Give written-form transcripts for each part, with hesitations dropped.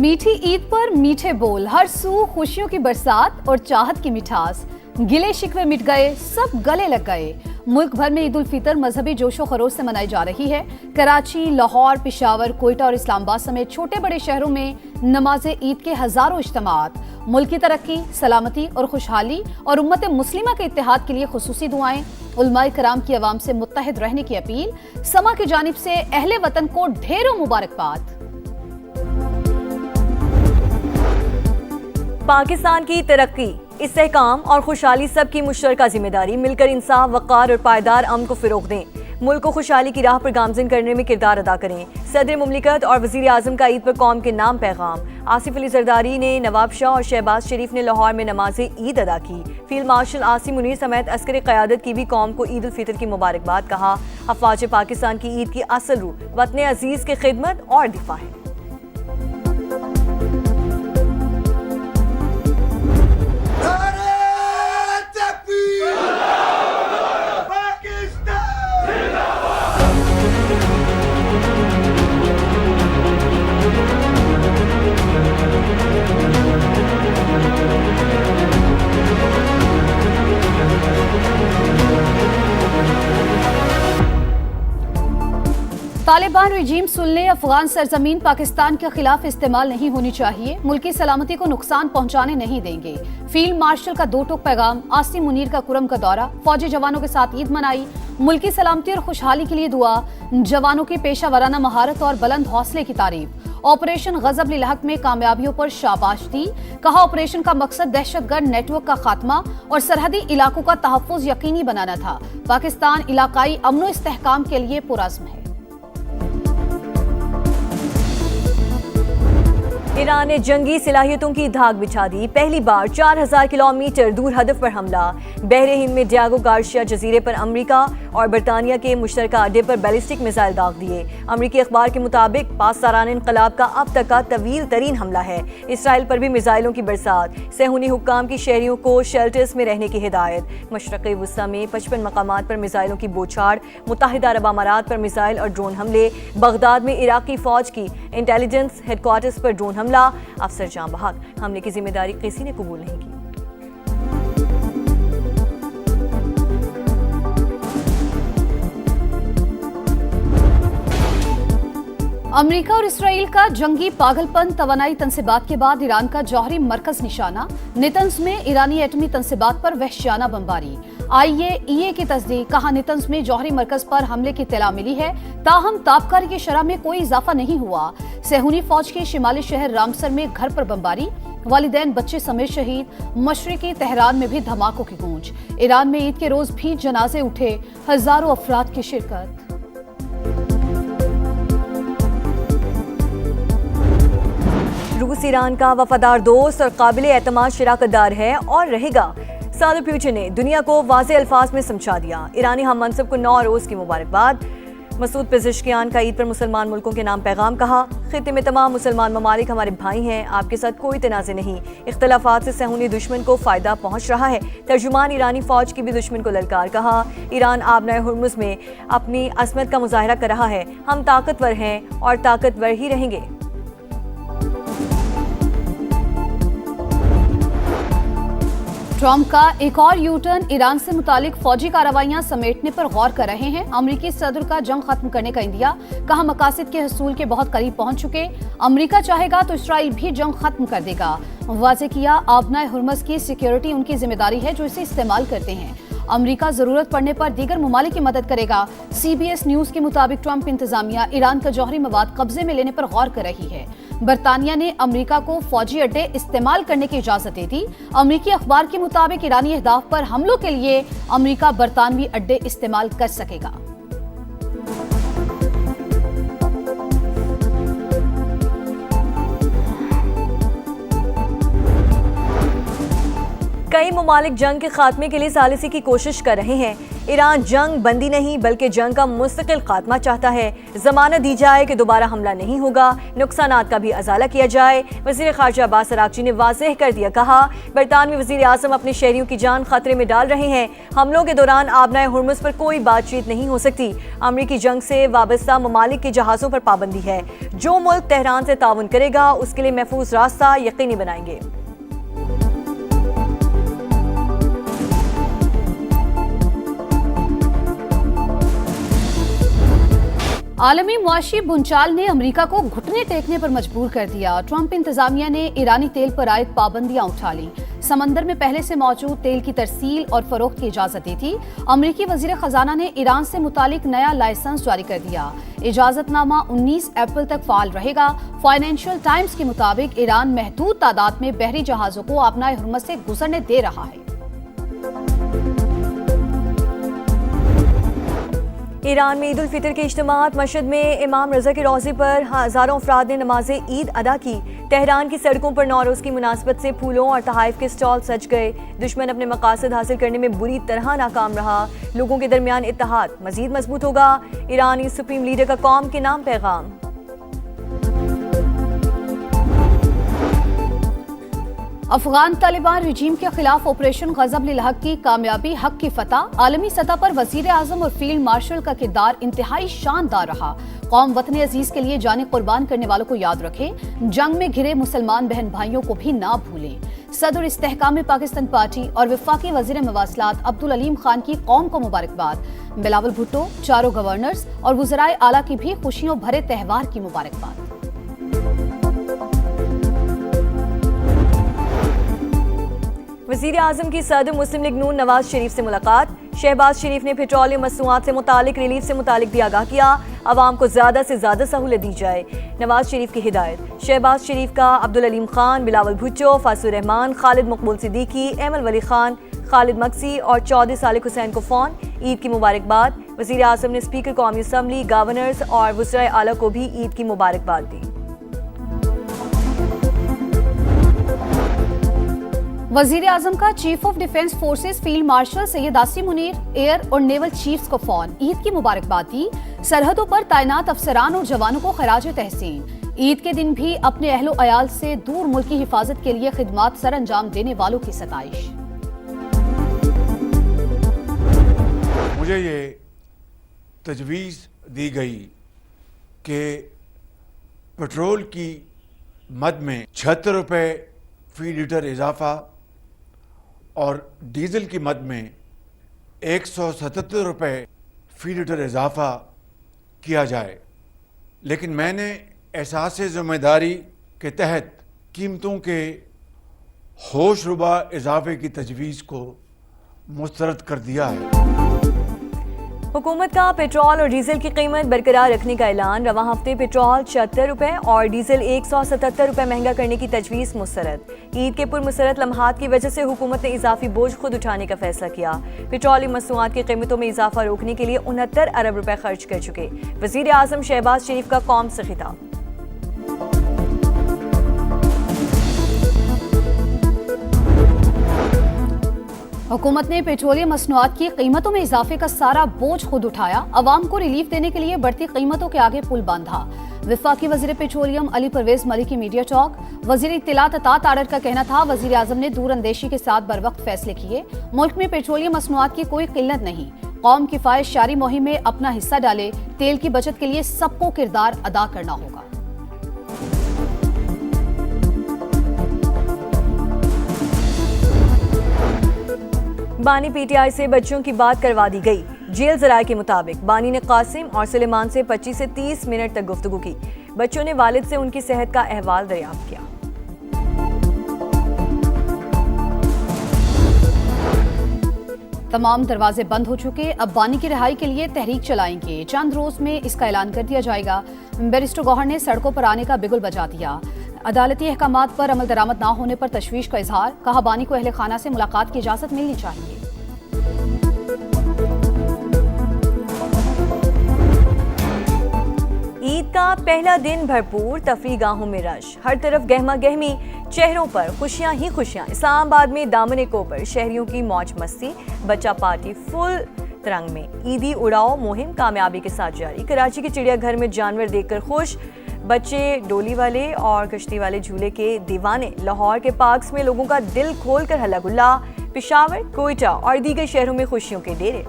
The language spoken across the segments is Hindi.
मीठी ईद पर मीठे बोल, हर सू खुशियों की बरसात और चाहत की मिठास। गिले शिकवे मिट गए, सब गले लग गए। मुल्क भर में ईद उल फितर मजहबी जोशो खरोश से मनाई जा रही है। कराची, लाहौर, पेशावर, कोयटा और इस्लामाबाद समेत छोटे बड़े शहरों में नमाज ईद के हजारों इज्तिमात। मुल्क की तरक्की, सलामती और खुशहाली और उम्मत मुस्लिमा के इत्तेहाद के लिए खुसूसी दुआएं। उलमाए कराम की आवाम से मुत्तहिद रहने की अपील। समा की जानिब से अहले वतन को ढेरों मुबारकबाद। पाकिस्तान की तरक्की, इस्तेहकाम और खुशहाली सबकी मुश्तरका जिम्मेदारी। मिलकर इंसाफ, वक़ार और पायदार अमन को फ़रोग़ दें। मुल्क को खुशहाली की राह पर गामज़न करने में किरदार अदा करें। सदर मुमलिकत और वज़ीर आज़म का ईद पर कौम के नाम पैगाम। आसिफ अली जरदारी ने, नवाब शाह और शहबाज शरीफ ने लाहौर में नमाज ईद अदा की। फील्ड मार्शल आसिम मुनीर समेत अस्कर क़यादत की भी कौम को ईद उल फितर की मुबारकबाद। कहा, अफवाज पाकिस्तान की ईद की असल रूह वतन अजीज़ की खिदमत और दिफा है। तालिबान रजीम सुनले, अफगान सरजमीन पाकिस्तान के खिलाफ इस्तेमाल नहीं होनी चाहिए। मुल्की सलामती को नुकसान पहुंचाने नहीं देंगे। फील्ड मार्शल का दो टोक पैगाम। आसिम मुनीर का कुरम का दौरा। फौजी जवानों के साथ ईद मनाई। मुल्की सलामती और खुशहाली के लिए दुआ। जवानों की पेशा वराना महारत और बुलंद हौसले की तारीफ। ऑपरेशन गजब लिल हक में कामयाबियों पर शाबाश दी। कहा, ऑपरेशन का मकसद दहशतगर्द नेटवर्क का खात्मा और सरहदी इलाकों का तहफ़्फ़ुज़ यकीनी बनाना था। पाकिस्तान इलाकाई अमन व इस्तेहकाम के लिए पुरअज़्म है। ईरान ने जंगी सलाहियतों की धाक बिछा दी। पहली बार 4000 किलोमीटर दूर हदफ पर हमला। बहरे हिंद में डियागो गार्शिया जजीरे पर अमरीका और बरतानिया के मुश्तरका अड्डे पर बैलिस्टिक मिसाइल दाग दिए। अमरीकी अखबार के मुताबिक पासदारान इनकलाब का अब तक का तवील तरीन हमला है। इसराइल पर भी मिसाइलों की बरसात। सेहूनी हुक्काम की शहरियों को शेल्टर्स में रहने की हिदायत। मशरक़ी वस्ता में 55 मकामात पर मिसाइलों की बौछार। मुत्तहिदा अरब अमारात पर मिसाइल और ड्रोन हमले। बगदाद में इराकी फौज की इंटेलिजेंस हेडक्वार्टर्स पर ड्रोन हमला। अफसर जां बहक, हमले की जिम्मेदारी किसी ने कबूल नहीं की। अमेरिका और इसराइल का जंगी पागलपन। तवानाई तनसीबात के बाद ईरान का जौहरी मरकज निशाना। नेतन्स में ईरानी एटमी तनसीबात पर वहशियाना बमबारी। IAEA की तस्दीक। कहा, नेतन्स में जौहरी मरकज पर हमले की इत्तला मिली है, ताहम ताबकारी की शरह में कोई इजाफा नहीं हुआ। सेहूनी फौज के शिमाली शहर रामसर में घर पर बमबारी। वालिदैन बच्चे समेत शहीद। मशरिकी तेहरान में भी धमाकों की गूंज। ईरान में ईद के रोज भी जनाजे उठे, हजारों अफराद की शिरकत। रूस ईरान का वफादार दोस्त और काबिल एतमाद शराकतदार है और रहेगा। सदर पुतिन ने दुनिया को वाज़े अल्फाज में समझा दिया। ईरानी हम मनसब को 9 रोज़ की मुबारकबाद। मसूद पेज़ेश्कियान का ईद पर मुसलमान मुल्कों के नाम पैगाम। कहा, खित्ते में तमाम मुसलमान ममालिक हमारे भाई हैं, आपके साथ कोई तनाज़े नहीं। इख्तलाफात से सेहूनी दुश्मन को फ़ायदा पहुँच रहा है। तर्जुमान ईरानी फ़ौज की भी दुश्मन को ललकार। कहा, ईरान आबनाए हुर्मुज़ में अपनी असमत का मुजाहरा कर रहा है। हम ताकतवर हैं और ताकतवर ही रहेंगे। ट्रंप का एक और यू टर्न। ईरान से मुतालिक फौजी कार्रवाइयां समेटने पर गौर कर रहे हैं। अमरीकी सदर का जंग खत्म करने का इंदिया। कहा, मकासद के हसूल के बहुत करीब पहुंच चुके। अमरीका चाहेगा तो इसराइल भी जंग खत्म कर देगा। वाज़े किया, आबनाए हुर्मुज़ की सिक्योरिटी उनकी जिम्मेदारी है जो इसे इस्तेमाल करते हैं। अमरीका जरूरत पड़ने पर दीगर ममालिक की मदद करेगा। CBS न्यूज के मुताबिक ट्रंप इंतजामिया ईरान का जौहरी मवाद कब्जे में लेने पर गौर कर रही है। बरतानिया ने अमरीका को फौजी अड्डे इस्तेमाल करने की इजाजत दे दी। अमरीकी अखबार के मुताबिक ईरानी अहदाफ पर हमलों के लिए अमरीका बरतानवी अड्डे इस्तेमाल कर सकेगा। कई ममालिक जंग के खात्मे के लिए सालिसी की कोशिश कर रहे हैं। ईरान जंग बंदी नहीं बल्कि जंग का मुस्तकिल खात्मा चाहता है। जमानत दी जाए कि दोबारा हमला नहीं होगा, नुकसानात का भी अजाला किया जाए। वज़ीर ख़ारजा अब्बास अराग़ची ने वाज़ेह कर दिया, कहा बरतानवी वज़ीर आज़म अपने शहरियों की जान खतरे में डाल रहे हैं। हमलों के दौरान आबनाए हुर्मुज़ पर कोई बातचीत नहीं हो सकती। अमरीकी जंग से वाबस्ता ममालिक के जहाज़ों पर पाबंदी है। जो मुल्क तेहरान से ताउन करेगा उसके लिए महफूज रास्ता यकीनी बनाएंगे। आलमी मुआशी भूचाल ने अमेरिका को घुटने टेकने पर मजबूर कर दिया। ट्रंप इंतजामिया ने ईरानी तेल पर आयद पाबंदियां उठा ली। समंदर में पहले से मौजूद तेल की तरसील और फरोख्त की इजाजत दी थी। अमेरिकी वजीर खजाना ने ईरान से मुतालिक नया लाइसेंस जारी कर दिया। इजाजतनामा 19 अप्रैल तक फाल रहेगा। फाइनेंशियल टाइम्स के मुताबिक ईरान महदूद तादाद में बहरी जहाजों को आबनाए हुर्मुज़ से गुजरने दे रहा है। ईरान में ईद उल फितर के इज्तिमात मशहद में इमाम रज़ा की रोज़े पर हज़ारों अफराद ने नमाज ईद अदा की। तेहरान की सड़कों पर नौरोज़ की मुनासबत से फूलों और तहाइफ के स्टॉल सज गए। दुश्मन अपने मकासद हासिल करने में बुरी तरह नाकाम रहा। लोगों के दरमियान इत्तेहाद मज़ीद मजबूत होगा। ईरानी सुप्रीम लीडर का कौम के नाम पैगाम। अफगान तालिबान रिजीम के खिलाफ ऑपरेशन गज़ब-उल हक की कामयाबी, हक की फतह। आलमी सतह पर वजीर आजम और फील्ड मार्शल का किरदार इंतहाई शानदार रहा। कौम वतन अजीज के लिए जाने कुर्बान करने वालों को याद रखें। जंग में घिरे मुसलमान बहन भाइयों को भी ना भूलें। सदर इस्तेहकाम पाकिस्तान पार्टी और वफाकी वजीर मवासलात अब्दुल अलीम खान की कौम को मुबारकबाद। बिलावल भुट्टो, चारों गवर्नर्स और वज़राए आला की भी खुशियों भरे त्यौहार की मुबारकबाद। वज़ीर आज़म की सदर मुस्लिम लीग नून नवाज शरीफ से मुलाकात। शहबाज शरीफ ने पेट्रोलियम मसनूआत से मुतालिक रिलीफ से मुतालिक भी आगाह किया। आवाम को ज़्यादा से ज़्यादा सहूलत दी जाए, नवाज शरीफ की हिदायत। शहबाज शरीफ का अब्दुल अलीम खान, बिलावल भुट्टो, फासूर रहमान, खालिद मकबूल सिद्दीकी, एमल वली खान, खालिद मक्सी और चौधरी सालिक हुसैन को फ़ोन, ईद की मुबारकबाद। वज़ीर आज़म ने स्पीकर कौमी असम्बली, गवर्नर्स और वज़राए आला को भी ईद की मुबारकबाद दी। वजीर आजम का chief of defence forces field marshal Syed Asim Munir, air और नेवल चीफ्स को फोन, ईद की मुबारकबाद दी। सरहदों पर तैनात अफसरान और जवानों को खराज तहसीन। ईद के दिन भी अपने अहलो अयाल से दूर मुल्क की हिफाजत के लिए खिदमात सर अंजाम देने वालों की सताइश। मुझे ये तजवीज़ दी गई कि पेट्रोल की मद में 76 रुपये फी लीटर इजाफा और डीज़ल की मद में 177 रुपये फी लीटर इजाफा किया जाए, लेकिन मैंने एहसास ज़िम्मेदारी के तहत कीमतों के होशरुबा इजाफे की तजवीज़ को मुस्तरद कर दिया है। हुकूमत का पेट्रोल और डीजल की कीमत बरकरार रखने का ऐलान। रवां हफ्ते पेट्रोल 76 रुपये और डीजल 177 रुपये महंगा करने की तजवीज़ मुस्तरद। ईद के पुरमसरत लम्हात की वजह से हुकूमत ने इजाफी बोझ खुद उठाने का फैसला किया। पेट्रोलियम मसनूआत की कीमतों में इजाफा रोकने के लिए 69 अरब रुपये खर्च कर चुके। वज़ीर आज़म शहबाज शरीफ का कौम से खिताब। हुकूमत ने पेट्रोलियम मसनूआत की कीमतों में इजाफे का सारा बोझ खुद उठाया। अवाम को रिलीफ देने के लिए बढ़ती कीमतों के आगे पुल बांधा। वफाकी वजीर पेट्रोलियम अली परवेज मलिक की मीडिया टॉक। वजीर इत्तलात अतात आर्डर का कहना था, वजीर आजम ने दूरअंदेशी के साथ बर वक्त फैसले किए। मुल्क में पेट्रोलियम मसनूआत की कोई किल्लत नहीं। कौम किफायत शारी मुहिम में अपना हिस्सा डाले। तेल की बचत के लिए सबको किरदार अदा करना होगा। बानी पीटीआई से बच्चों की बात करवा दी गई। जेल जराये के मुताबिक बानी ने कासिम और सुलेमान से 25 से 30 मिनट तक गुफ्तगू की। बच्चों ने वालिद से उनकी सेहत का अहवाल दरियाफ्त किया। तमाम दरवाजे बंद हो चुके। अब बानी की रिहाई के लिए तहरीक चलाएंगे। चंद रोज में इसका ऐलान कर दिया जाएगा। बैरिस्टर गौहर ने सड़कों पर आने का बिगुल बजा दिया। अदालती अहकामात पर अमल दरामद ना होने पर तशवीश का इजहार। कहा, बानी को अहले खाना से मुलाकात की इजाजत मिलनी चाहिए। ईद का का पहला दिन भरपूर, तफरीह गाहों में रश, हर तरफ गहमा गहमी, चेहरों पर खुशियां ही खुशियां। इस्लामाबाद में दामन कोपर शहरियों की मौज मस्ती, बच्चा पार्टी फुल तरंग में, ईदी उड़ाओ मुहिम कामयाबी के साथ जारी। कराची के चिड़ियाघर में जानवर देखकर खुश, बच्चे डोली वाले और कश्ती वाले झूले के दीवाने। लाहौर के पार्क्स में लोगों का दिल खोलकर हल्ला गुल्ला। पेशावर, कोयटा और दीगर शहरों में खुशियों के डेरे।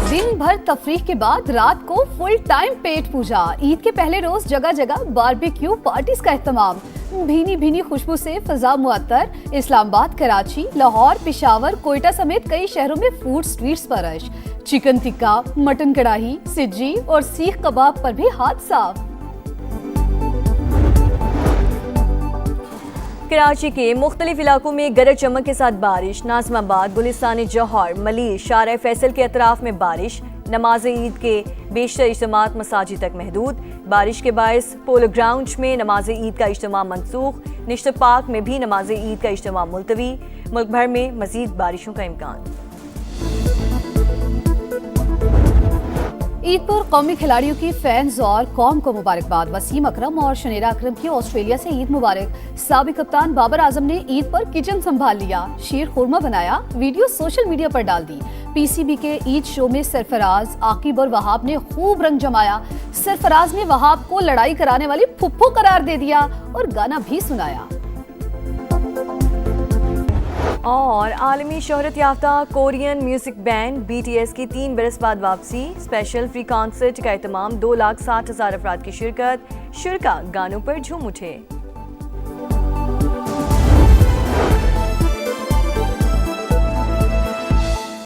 दिन भर तफरीह के बाद रात को फुल टाइम पेट पूजा। ईद के पहले रोज जगह जगह बारबेक्यू पार्टीज का एहतमाम। भीनी भीनी खुशबू से फजा मुअत्तर। इस्लामाबाद, कराची, लाहौर, पेशावर, कोयटा समेत कई शहरों में फूड स्ट्रीट्स पर रश। चिकन टिक्का, मटन कढ़ाई, सिज्जी और सीख कबाब पर भी हाथ साफ। कराची के मुख्तलिफ इलाकों में गरज चमक के साथ बारिश। नाज़िमाबाद, गुलिस्तान जौहर, मलीर, शारा फैसल के अतराफ में बारिश। नमाज ईद के बेशतर इज्तिमात मसाजिद तक महदूद। बारिश के बायस पोलो ग्राउंड में नमाज ईद का इज्तिमा मनसूख। निश्त पार्क में भी नमाज ईद का इज्तिमा मुलतवी। मुल्क भर में मजीद बारिशों का इम्कान। ईद पर कौमी खिलाड़ियों की फैंस और कौम को मुबारकबाद। वसीम अकरम और शनीरा अकरम की ऑस्ट्रेलिया से ईद मुबारक। साबिक कप्तान बाबर आजम ने ईद पर किचन संभाल लिया, शीर खुरमा बनाया, वीडियो सोशल मीडिया पर डाल दी। पीसीबी के ईद शो में सरफराज, आकिब और वहाब ने खूब रंग जमाया। सरफराज ने वहाब को लड़ाई कराने वाली फुप्पू करार दे दिया और गाना भी सुनाया। और आलमी शोहरत याफ्ता कोरियन म्यूजिक बैंड BTS की 3 बरस बाद वापसी। स्पेशल फ्री कॉन्सर्ट का एहतमाम, 2,60,000 अफराद की शिरकत। शुरका गानों पर झूम उठे।